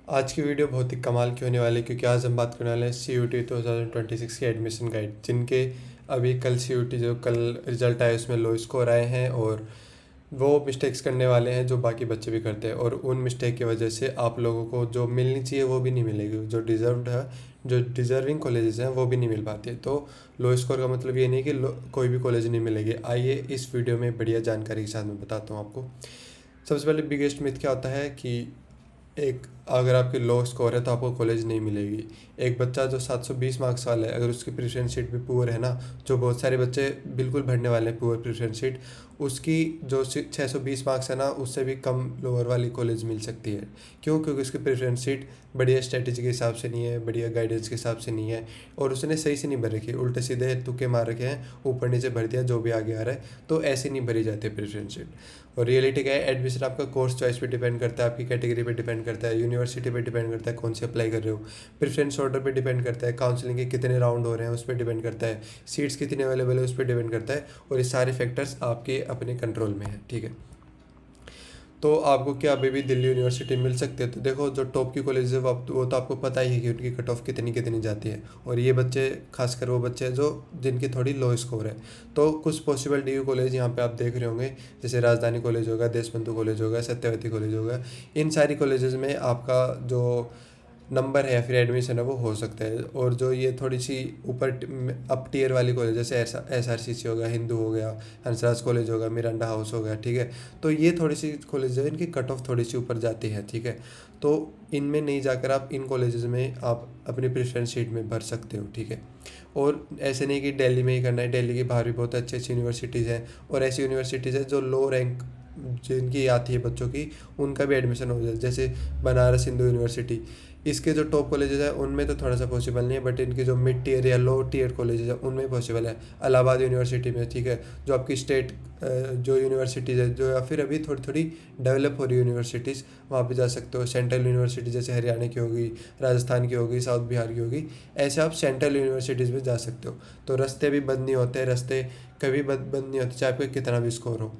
आज की वीडियो बहुत ही कमाल की होने वाली है क्योंकि आज हम बात करने वाले हैं CUET 2026 की एडमिशन गाइड, जिनके अभी कल CUET जो कल रिजल्ट आए उसमें लो स्कोर आए हैं और वो मिस्टेक्स करने वाले हैं जो बाकी बच्चे भी करते हैं, और उन मिस्टेक की वजह से आप लोगों को जो मिलनी चाहिए वो भी नहीं मिलेगी। जो डिज़र्व्ड है, जो डिज़र्विंग कॉलेजेस हैं वो भी नहीं मिल पाती है। तो लो स्कोर का मतलब ये नहीं कि कोई भी कॉलेज नहीं मिलेगी। आइए इस वीडियो में बढ़िया जानकारी के साथ मैं बताता हूँ आपको। सबसे पहले बिगेस्ट मिथ क्या होता है कि एक अगर आपकी लो स्कोर है तो आपको कॉलेज नहीं मिलेगी। एक बच्चा जो 720 मार्क्स वाला है, अगर उसकी प्रेफरेंस शीट भी पुअर है ना, जो बहुत सारे बच्चे बिल्कुल भरने वाले हैं पुअर प्रेफरेंस शीट, उसकी जो 620 मार्क्स है ना, उससे भी कम लोअर वाली कॉलेज मिल सकती है। क्यों? क्योंकि उसकी प्रेफरेंस शीट बढ़िया स्ट्रेटेजी के हिसाब से नहीं है, बढ़िया गाइडेंस के हिसाब से नहीं है, और उसने सही से नहीं भर रखी है, उल्टे सीधे तुक्के मार रखे हैं, ऊपर नीचे भर दिया जो भी आगे आ रहा है। तो ऐसे नहीं भरी जाती प्रेफरेंस शीट। और रियलिटी क्या है, एडमिशन आपका कोर्स चॉइस पे डिपेंड करता है, आपकी कैटेगरी पे डिपेंड करता है, यूनिवर्सिटी पे डिपेंड करता है कौन से अप्लाई कर रहे हो, प्रेफरेंस ऑर्डर पे डिपेंड करता है, काउंसलिंग के कितने राउंड हो रहे हैं उस पर डिपेंड करता है, सीट्स कितनी अवेलेबल है उस पर डिपेंड करता है, और ये सारे फैक्टर्स आपके अपने कंट्रोल में है। ठीक है, तो आपको क्या अभी भी दिल्ली यूनिवर्सिटी मिल सकती है? तो देखो, जो टॉप की कॉलेज है वो तो आपको पता ही है कि उनकी कट ऑफ कितनी कितनी जाती है, और ये बच्चे खासकर वो बच्चे हैं जो जिनकी थोड़ी लो स्कोर है। तो कुछ पॉसिबल DU कॉलेज यहाँ पे आप देख रहे होंगे, जैसे राजधानी कॉलेज होगा, देशबंधु कॉलेज होगा, सत्यवती कॉलेज होगा। इन सारी कॉलेजेस में आपका जो नंबर है या फिर एडमिशन है वो हो सकता है। और जो ये थोड़ी सी ऊपर अप टीयर वाली कॉलेज, जैसे SRCC हो गया, हिंदू हो गया, हंसराज कॉलेज होगा, मिरांडा हाउस हो गया, ठीक है, तो ये थोड़ी सी कॉलेज है, इनकी कट ऑफ थोड़ी सी ऊपर जाती है। ठीक है, तो इनमें नहीं जाकर आप इन कॉलेजेस में आप अपनी प्रेफरेंस शीट में भर सकते हो। ठीक है, और ऐसे नहीं कि दिल्ली में ही करना है, दिल्ली के बाहर भी बहुत अच्छी अच्छी यूनिवर्सिटीज़ हैं, और ऐसी यूनिवर्सिटीज़ हैं जो लो रैंक जिनकी आती है बच्चों की, उनका भी एडमिशन हो जाए, जैसे बनारस हिंदू यूनिवर्सिटी। इसके जो टॉप कॉलेजेस हैं उनमें तो थोड़ा सा पॉसिबल नहीं है, बट इनके जो मिड टीयर या लो टीयर कॉलेजेस हैं उनमें पॉसिबल है। इलाहाबाद यूनिवर्सिटी में, ठीक है, जो आपकी स्टेट जो यूनिवर्सिटीज़ है, जो या फिर अभी थोड़ी थोड़ी डेवलप हो रही यूनिवर्सिटीज़, वहाँ पे जा सकते हो। सेंट्रल यूनिवर्सिटी जैसे हरियाणा की होगी, राजस्थान की होगी, साउथ बिहार की होगी, ऐसे आप सेंट्रल यूनिवर्सिटीज़ में जा सकते हो। तो रास्ते भी बंद नहीं होते, रास्ते कभी बंद नहीं होते, चाहे आपका कितना भी स्कोर हो।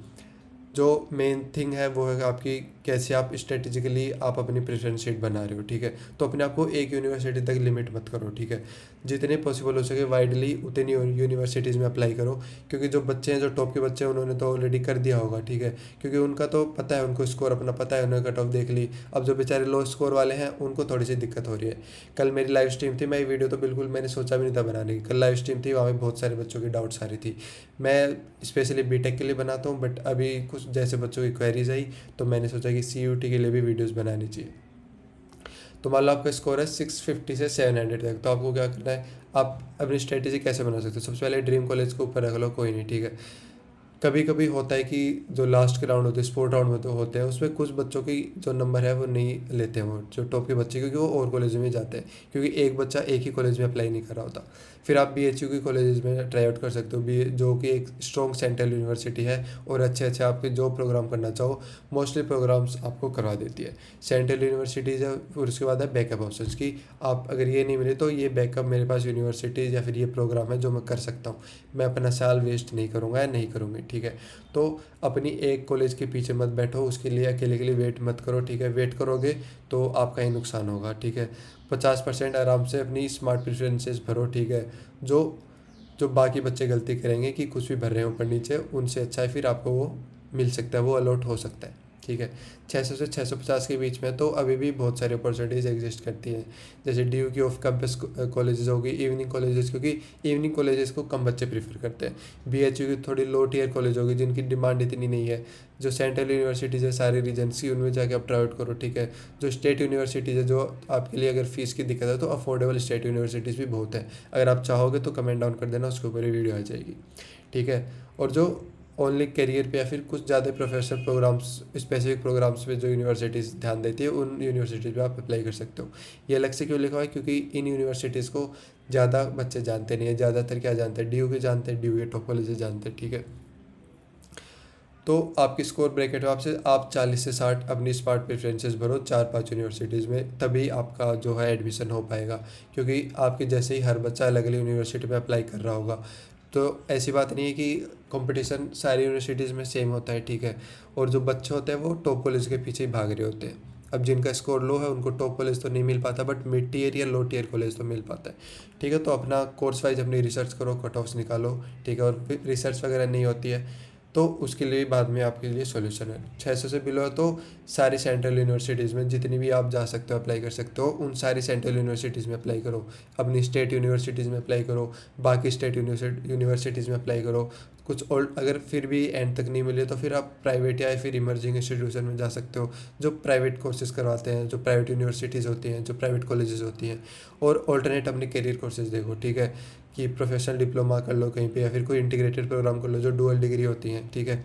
जो मेन थिंग है वो है आपकी कैसे आप स्ट्रेटेजिकली आप अपनी प्रेफरेंस शीट बना रहे हो। ठीक है, तो अपने आप को एक यूनिवर्सिटी तक लिमिट मत करो। ठीक है, जितने पॉसिबल हो सके वाइडली उतनी यूनिवर्सिटीज़ में अप्लाई करो, क्योंकि जो बच्चे हैं, जो टॉप के बच्चे हैं, उन्होंने तो ऑलरेडी कर दिया होगा। ठीक है, क्योंकि उनका तो पता है, उनको स्कोर अपना पता है, उन्होंने कट ऑफ देख ली। अब जो बेचारे लो स्कोर वाले हैं उनको थोड़ी सी दिक्कत हो रही है। कल मेरी लाइव स्ट्रीम थी, मैं ये वीडियो तो बिल्कुल मैंने सोचा भी नहीं था बनाने की। कल लाइव स्ट्रीम थी, वहाँ पे बहुत सारे बच्चों की डाउट्स आ रही थी। मैं स्पेशली बीटेक के लिए बनाता हूँ, बट अभी कुछ जैसे बच्चों की क्वेरीज आई तो मैंने सोचा कि CUT के लिए भी वीडियोस बनानी चाहिए। तो मान लो आपका स्कोर है 650 से 700 तक, तो आपको क्या करना है, आप अपनी स्ट्रेटेजी कैसे बना सकते हो? सबसे पहले ड्रीम कॉलेज को ऊपर रख लो, कोई नहीं, ठीक है। कभी कभी होता है कि जो लास्ट के राउंड होते हैं, स्पोर्ट राउंड में तो होते हैं, उसमें कुछ बच्चों की जो नंबर है वो नहीं लेते हैं, वो जो टॉप के बच्चे, क्योंकि वो और कॉलेज में जाते हैं, क्योंकि एक बच्चा एक ही कॉलेज में अप्लाई नहीं कर रहा होता। फिर आप BHU की कॉलेज में ट्राई आउट कर सकते हो, बी जो कि एक स्ट्रॉन्ग सेंट्रल यूनिवर्सिटी है, और अच्छे अच्छे आपके जो प्रोग्राम करना चाहो मोस्टली प्रोग्राम्स आपको करवा देती है। सेंट्रल यूनिवर्सिटीज़ है, फिर उसके बाद है बैकअप ऑप्शन की। आप अगर ये नहीं मिले तो ये बैकअप मेरे पास यूनिवर्सिटीज़ या फिर ये प्रोग्राम है जो मैं कर सकता हूँ, मैं अपना साल वेस्ट नहीं करूँगा या नहीं करूँगी। ठीक है, तो अपनी एक कॉलेज के पीछे मत बैठो, उसके लिए अकेले के लिए वेट मत करो। ठीक है, वेट करोगे तो आपका ही नुकसान होगा। ठीक है, 50% आराम से अपनी स्मार्ट प्रेफरेंसेस भरो। ठीक है, जो जो बाकी बच्चे गलती करेंगे कि कुछ भी भर रहे हैं ऊपर नीचे, उनसे अच्छा है फिर आपको वो मिल सकता है, वो अलॉट हो सकता है। ठीक है, 600 से 650 के बीच में तो अभी भी बहुत सारी अपॉर्चुनिटीज़ एग्जिस्ट करती हैं, जैसे DU की ऑफ कैंपस कॉलेजेस होगी, इवनिंग कॉलेजेस, क्योंकि इवनिंग कॉलेजेस को कम बच्चे प्रीफर करते हैं। BHU की थोड़ी लो टीयर कॉलेज होगी जिनकी डिमांड इतनी नहीं है। जो सेंट्रल यूनिवर्सिटीज़ है सारे रीजन्स की, उनमें जाके आप ट्राई आउट करो। ठीक है, जो स्टेट यूनिवर्सिटीज़ है, जो आपके लिए अगर फीस की दिक्कत है तो अफोर्डेबल स्टेट यूनिवर्सिटीज़ भी बहुत है। अगर आप चाहोगे तो कमेंट डाउन कर देना, उसके ऊपर ही वीडियो आ जाएगी। ठीक है, और जो ओनली करियर पे या फिर कुछ ज़्यादा प्रोफेशनल प्रोग्राम्स, स्पेसिफिक प्रोग्राम्स पे जो यूनिवर्सिटीज़ ध्यान देती है, उन यूनिवर्सिटीज़ पे आप अप्लाई कर सकते हो। ये अलग से क्यों लिखा हुआ है? क्योंकि इन यूनिवर्सिटीज़ को ज़्यादा बच्चे जानते नहीं है। ज़्यादातर क्या जानते हैं? DU के जानते हैं, DU के टॉप कॉलेज जानते हैं। ठीक है, तो आपकी स्कोर ब्रैकेट में आपसे आप 40 से 60 अपनी स्मार्ट प्रेफरेंसेस भरो 4-5 यूनिवर्सिटीज़ में, तभी आपका जो है एडमिशन हो पाएगा। क्योंकि आपके जैसे ही हर बच्चा अलग अलग यूनिवर्सिटी में अप्लाई कर रहा होगा, तो ऐसी बात नहीं है कि कंपटीशन सारी यूनिवर्सिटीज़ में सेम होता है। ठीक है, और जो बच्चे होते हैं वो टॉप कॉलेज के पीछे ही भाग रहे होते हैं। अब जिनका स्कोर लो है उनको टॉप कॉलेज तो नहीं मिल पाता, बट मिड टीयर या लो टीयर कॉलेज तो मिल पाता है। ठीक है, तो अपना कोर्स वाइज अपनी रिसर्च करो, कट ऑफ्स निकालो। ठीक है, और रिसर्च वगैरह नहीं होती है तो उसके लिए बाद में आपके लिए सॉल्यूशन है। 600 से बिलो है तो सारी सेंट्रल यूनिवर्सिटीज़ में जितनी भी आप जा सकते हो अप्लाई कर सकते हो, उन सारी सेंट्रल यूनिवर्सिटीज़ में अप्लाई करो। अपनी स्टेट यूनिवर्सिटीज़ में अप्लाई करो, बाकी स्टेट यूनिवर्सिटीज़ में अप्लाई करो। कुछ और अगर फिर भी एंड तक नहीं मिले तो फिर आप प्राइवेट या फिर इमर्जिंग इंस्टीट्यूशन में जा सकते हो, जो प्राइवेट कोर्सेज करवाते हैं, जो प्राइवेट यूनिवर्सिटीज़ होती हैं, जो प्राइवेट कॉलेजेस होती हैं। और ऑल्टरनेट अपने करियर कोर्सेज देखो। ठीक है, कि प्रोफेशनल डिप्लोमा कर लो कहीं पे, या फिर कोई इंटीग्रेटेड प्रोग्राम कर लो जो डुअल डिग्री होती हैं। ठीक है,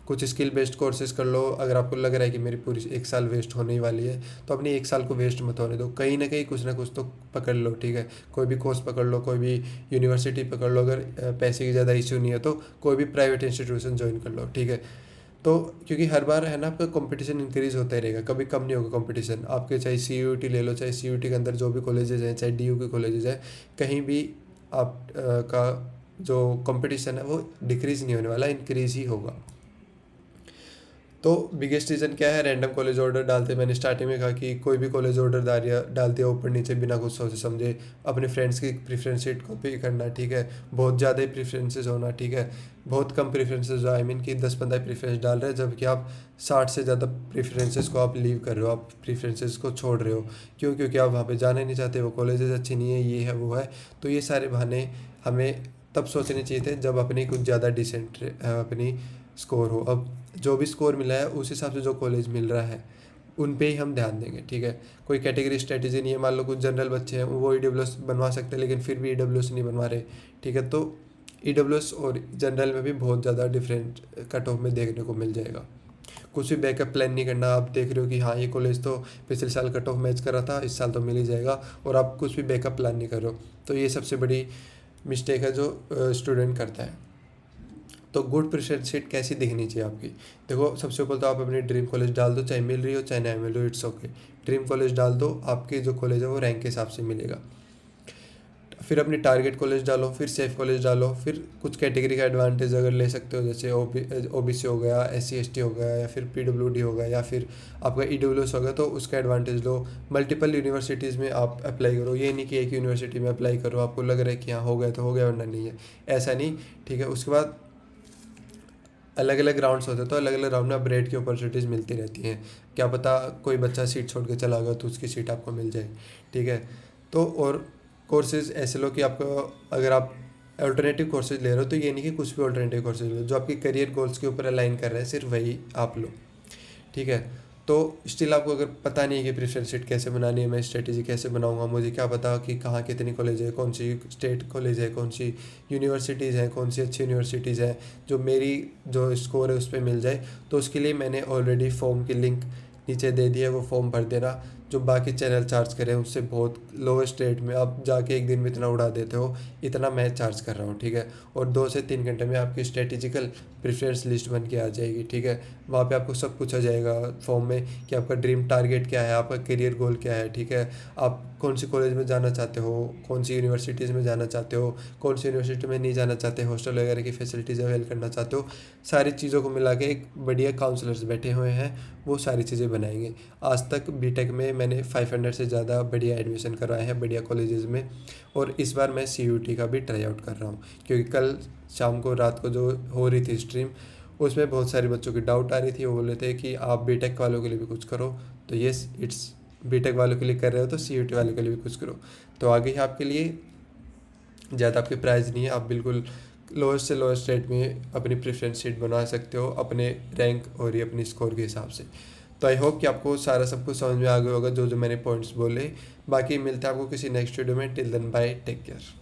कुछ स्किल बेस्ड कोर्सेज कर लो। अगर आपको लग रहा है कि मेरी पूरी 1 साल वेस्ट होने ही वाली है, तो अपनी 1 साल को वेस्ट मत होने दो, कहीं ना कुछ तो पकड़ लो। ठीक है, कोई भी कोर्स पकड़ लो, कोई भी यूनिवर्सिटी पकड़ लो। अगर पैसे की ज़्यादा इश्यू नहीं है तो कोई भी प्राइवेट इंस्टीट्यूशन ज्वाइन कर लो। ठीक है, तो क्योंकि हर बार है ना आपका कंपटीशन इंक्रीज होता ही रहेगा, कभी कम नहीं होगा कंपटीशन आपके। चाहे CUET ले लो, चाहे CUET के अंदर जो भी कॉलेजेस हैं, चाहे DU के कॉलेजेस हैं, कहीं भी आप का जो कंपटीशन है वो डिक्रीज़ नहीं होने वाला, इंक्रीज़ ही होगा। तो बिगेस्ट रीज़न क्या है, रैंडम कॉलेज ऑर्डर डालते। मैंने स्टार्टिंग में कहा कि कोई भी कॉलेज ऑर्डर डाल दिया ऊपर नीचे बिना कुछ सोचे समझे, अपने फ्रेंड्स की प्रेफरेंस शीट कॉपी करना। ठीक है, बहुत ज़्यादा ही प्रेफरेंसेस होना। ठीक है, बहुत कम प्रेफरेंसेस, आई मीन कि 10-15 प्रेफरेंस डाल रहे हैं, जबकि आप 60 से ज़्यादा प्रेफरेंसेस को आप लीव कर रहे हो, आप प्रेफरेंसेस को छोड़ रहे हो। क्यों? क्योंकि आप वहाँ पे जाना नहीं चाहते, वो कॉलेजेस अच्छी नहीं है, ये है वो है। तो ये सारे बहाने हमें तब सोचने चाहिए थे जब अपनी कुछ ज़्यादा डिसेंट अपनी स्कोर हो। अब जो भी स्कोर मिला है उस हिसाब से जो कॉलेज मिल रहा है उन पे ही हम ध्यान देंगे। ठीक है, कोई कैटेगरी स्ट्रेटेजी नहीं है। मान लो कुछ जनरल बच्चे हैं वो EWS बनवा सकते हैं, लेकिन फिर भी EWS नहीं बनवा रहे। ठीक है, तो EWS और जनरल में भी बहुत ज़्यादा डिफरेंट कट ऑफ में देखने को मिल जाएगा। कुछ भी बैकअप प्लान नहीं करना। आप देख रहे हो कि हाँ ये कॉलेज तो पिछले साल कट ऑफ मैच कर रहा था, इस साल तो मिल ही जाएगा, और आप कुछ भी बैकअप प्लान नहीं कर रहे हो, तो ये सबसे बड़ी मिस्टेक है जो स्टूडेंट करता है। तो गुड प्रेफरेंस शीट कैसी दिखनी चाहिए आपकी? देखो, सबसे ऊपर तो आप अपनी ड्रीम कॉलेज डाल दो, चाहे मिल रही हो चाहे नहीं मिल रही हो, इट्स ओके। ड्रीम कॉलेज डाल दो, आपके जो कॉलेज है वो रैंक के हिसाब से मिलेगा। फिर अपनी टारगेट कॉलेज डालो, फिर सेफ कॉलेज डालो, फिर कुछ कैटेगरी का एडवांटेज अगर ले सकते हो, जैसे OBC हो गया, SC ST हो गया, या फिर PWD हो गया, या फिर आपका EWS हो गया, तो उसका एडवांटेज लो। मल्टीपल यूनिवर्सिटीज़ में आप अप्लाई करो, ये नहीं कि एक यूनिवर्सिटी में अप्लाई करो, आपको लग रहा है कि हाँ हो गया तो हो गया, वरना नहीं है, ऐसा नहीं। ठीक है, उसके बाद अलग अलग राउंड्स होते हैं, तो अलग अलग राउंड में अपग्रेड की अपॉर्चुनिटीज़ मिलती रहती हैं। क्या पता कोई बच्चा सीट छोड़ के चला गया तो उसकी सीट आपको मिल जाए। ठीक है, तो और कोर्सेज ऐसे लो कि आपको, अगर आप अल्टरनेटिव कोर्सेज ले रहे हो तो ये नहीं कि कुछ भी अल्टरनेटिव कोर्सेज लो, जो आपकी करियर गोल्स के ऊपर अलाइन कर रहे हैं सिर्फ वही आप लो। ठीक है, तो स्टिल आपको अगर पता नहीं है कि प्रेफरेंस शीट कैसे बनानी है, मैं स्ट्रेटेजी कैसे बनाऊंगा, मुझे क्या पता कि कहाँ कितनी कॉलेज है, कौन सी स्टेट कॉलेज है, कौन सी यूनिवर्सिटीज़ हैं, कौन सी अच्छी यूनिवर्सिटीज़ हैं जो मेरी जो स्कोर है उस पर मिल जाए, तो उसके लिए मैंने ऑलरेडी फॉर्म की लिंक नीचे दे दी है, वो फॉर्म भर देना। जो बाकी चैनल चार्ज करें उससे बहुत लोवेस्ट रेट में, आप जाके एक दिन में इतना उड़ा देते हो, इतना मैं चार्ज कर रहा हूँ। ठीक है, और 2 से 3 घंटे में आपकी स्ट्रेटेजिकल प्रेफरेंस लिस्ट बन के आ जाएगी। ठीक है, वहाँ पे आपको सब पूछा जाएगा फॉर्म में कि आपका ड्रीम टारगेट क्या है, आपका करियर गोल क्या है। ठीक है, आप कौन सी कॉलेज में जाना चाहते हो, कौन सी यूनिवर्सिटीज़ में जाना चाहते हो, कौन सी यूनिवर्सिटी में नहीं जाना चाहते, हॉस्टल वगैरह की फैसिलिटीज़ अवेल करना चाहते हो, सारी चीज़ों को मिला के एक बढ़िया काउंसलर्स बैठे हुए हैं, वो सारी चीज़ें बनाएंगे। आज तक BTech में मैंने 500 से ज़्यादा बढ़िया एडमिशन करवाए हैं बढ़िया कॉलेजेस में, और इस बार मैं CUET का भी ट्राई आउट कर रहा हूँ, क्योंकि कल शाम को रात को जो हो रही थी स्ट्रीम, उसमें बहुत सारे बच्चों की डाउट आ रही थी। वो बोले थे कि आप BTech वालों के लिए भी कुछ करो, तो येस, इट्स BTech वालों के लिए कर रहे हो तो CUET वालों के लिए भी कुछ करो। तो आगे ही आपके लिए ज़्यादा आपके प्राइस नहीं है, आप बिल्कुल लोएस्ट से लोएस्ट रेट में अपनी प्रेफरेंस शीट बना सकते हो अपने रैंक और ये अपनी स्कोर के हिसाब से। तो आई होप कि आपको सारा सब कुछ समझ में आ गया होगा जो जो मैंने पॉइंट्स बोले। बाकी मिलते हैं आपको किसी नेक्स्ट वीडियो में। Till then bye, take care.